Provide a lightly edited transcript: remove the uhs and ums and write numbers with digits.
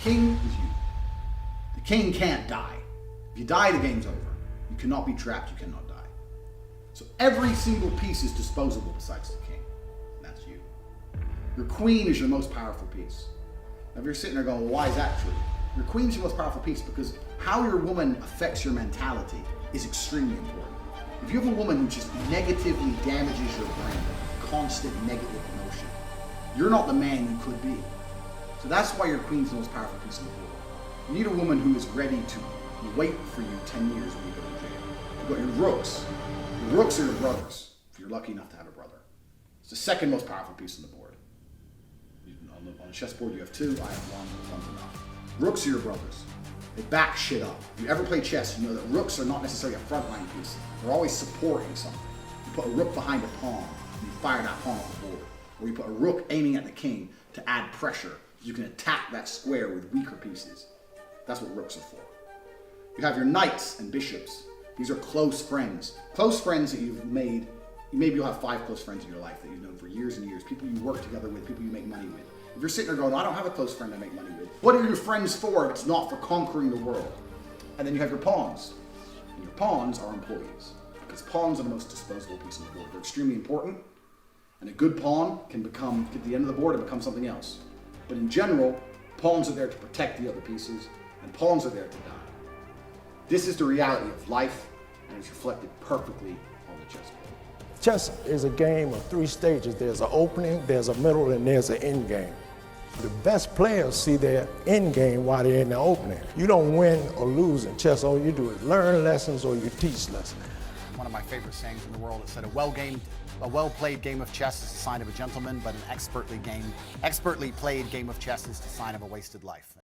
king is you. The king can't die. If you die, the game's over. You cannot be trapped, you cannot die. So every single piece is disposable besides the king. And that's you. Your queen is your most powerful piece. Now if you're sitting there going, well, why is that true? Your queen's your most powerful piece because how your woman affects your mentality is extremely important. If you have a woman who just negatively damages your brain, constant negative emotion, you're not the man you could be. So that's why your queen's the most powerful piece on the board. You need a woman who is ready to wait for you 10 years when you go to jail. You've got your rooks. Your rooks are your brothers, if you're lucky enough to have a brother. It's the second most powerful piece on the board. On a chessboard you have two, I have one, one's enough. Rooks are your brothers. They back shit up. If you ever play chess, you know that rooks are not necessarily a frontline piece. They're always supporting something. You put a rook behind a pawn, and you fire that pawn off the board. Or you put a rook aiming at the king to add pressure. You can attack that square with weaker pieces. That's what rooks are for. You have your knights and bishops. These are close friends. Close friends that you've made. Maybe you'll have 5 close friends in your life that you've known for years and years. People you work together with, people you make money with. If you're sitting there going, I don't have a close friend I make money with. What are your friends for if it's not for conquering the world? And then you have your pawns. And your pawns are employees. Because pawns are the most disposable piece on the board. They're extremely important. And a good pawn can get to the end of the board and become something else. But in general, pawns are there to protect the other pieces, and pawns are there to die. This is the reality of life, and it's reflected perfectly on the chessboard. Chess is a game of 3 stages. There's an opening, there's a middle, and there's an end game. The best players see their end game while they're in the opening. You don't win or lose in chess. All you do is learn lessons or you teach lessons. One of my favorite sayings in the world is that a well-played game of chess is a sign of a gentleman, but an expertly played game of chess is the sign of a wasted life.